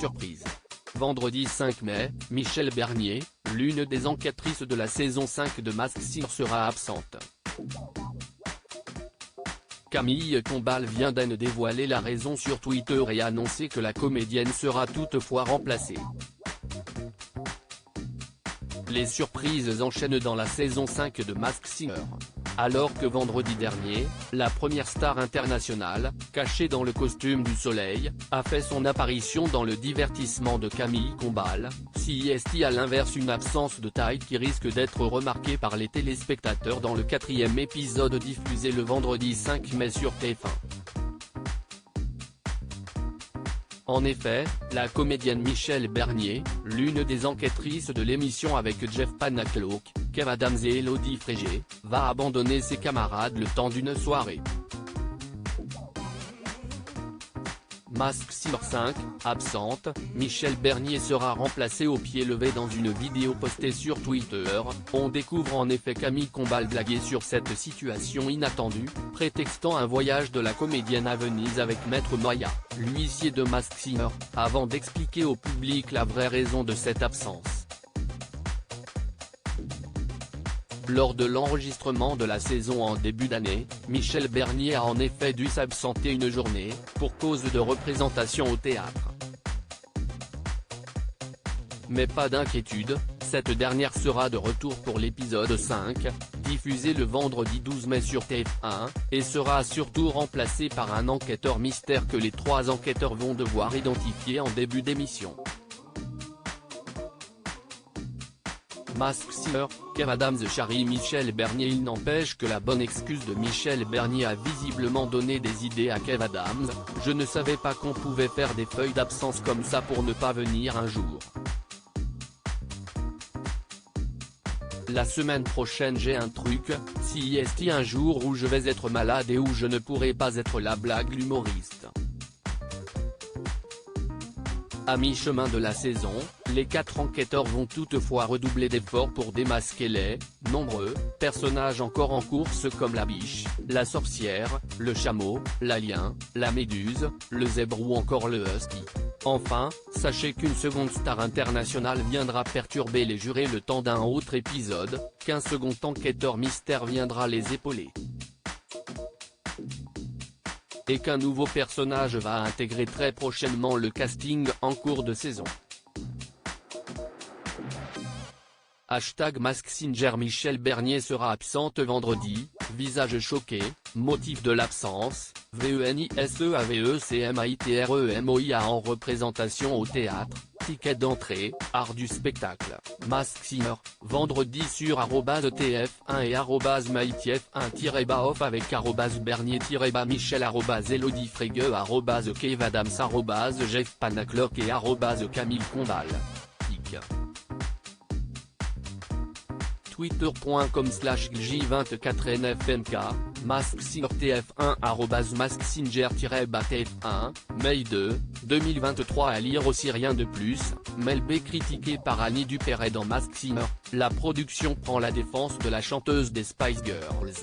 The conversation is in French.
surprise. Vendredi 5 mai, Michèle Bernier, l'une des enquêtrices de la saison 5 de Masked Singer sera absente. Camille Combal vient d'en dévoiler la raison sur Twitter et annoncer que la comédienne sera toutefois remplacée. Les surprises enchaînent dans la saison 5 de Masked Singer. Alors que vendredi dernier, la première star internationale, cachée dans le costume du soleil, a fait son apparition dans le divertissement de Camille Combal, CIST à l'inverse une absence de taille qui risque d'être remarquée par les téléspectateurs dans le 4e épisode diffusé le vendredi 5 mai sur TF1. En effet, la comédienne Michèle Bernier, l'une des enquêtrices de l'émission avec Jeff Panaclock, Kev Adams et Elodie Frégé, va abandonner ses camarades le temps d'une soirée. Masked Singer 5, absente, Michèle Bernier sera remplacée au pied levé dans une vidéo postée sur Twitter. On découvre en effet Camille Combal blaguer sur cette situation inattendue, prétextant un voyage de la comédienne à Venise avec Maître Moya, l'huissier de Masked Singer, avant d'expliquer au public la vraie raison de cette absence. Lors de l'enregistrement de la saison en début d'année, Michèle Bernier a en effet dû s'absenter une journée, pour cause de représentation au théâtre. Mais pas d'inquiétude, cette dernière sera de retour pour l'épisode 5, diffusé le vendredi 12 mai sur TF1, et sera surtout remplacée par un enquêteur mystère que les 3 enquêteurs vont devoir identifier en début d'émission. Masked Singer, Kev Adams charrie Michèle Bernier. Il n'empêche que la bonne excuse de Michèle Bernier a visiblement donné des idées à Kev Adams. Je ne savais pas qu'on pouvait faire des feuilles d'absence comme ça pour ne pas venir un jour. La semaine prochaine j'ai un truc, CIST un jour où je vais être malade et où je ne pourrai pas être là, blague l'humoriste. À mi-chemin de la saison, les 4 enquêteurs vont toutefois redoubler d'efforts pour démasquer les nombreux personnages encore en course comme la biche, la sorcière, le chameau, l'alien, la méduse, le zèbre ou encore le husky. Enfin, sachez qu'une seconde star internationale viendra perturber les jurés le temps d'un autre épisode, qu'un second enquêteur mystère viendra les épauler. Et qu'un nouveau personnage va intégrer très prochainement le casting en cours de saison. Masked Singer. Michèle Bernier sera absente vendredi, visage choqué, motif de l'absence, VENISEAVECMITREMOIA en représentation au théâtre, ticket d'entrée, art du spectacle, Masked Singer, vendredi sur @TF1 et @MyTF1-off avec @Bernier-Michel, @Elodie Frégé, @Kev Adams, @Jeff Panaclock et @Camille Combal. Twitter.com/J24NFMK, Masked Singer TF1 @Masked Singer-TF1, Mai 2, 2023. À lire aussi rien de plus, Mel B critiqué par Annie Dupéret dans Masked Singer, la production prend la défense de la chanteuse des Spice Girls.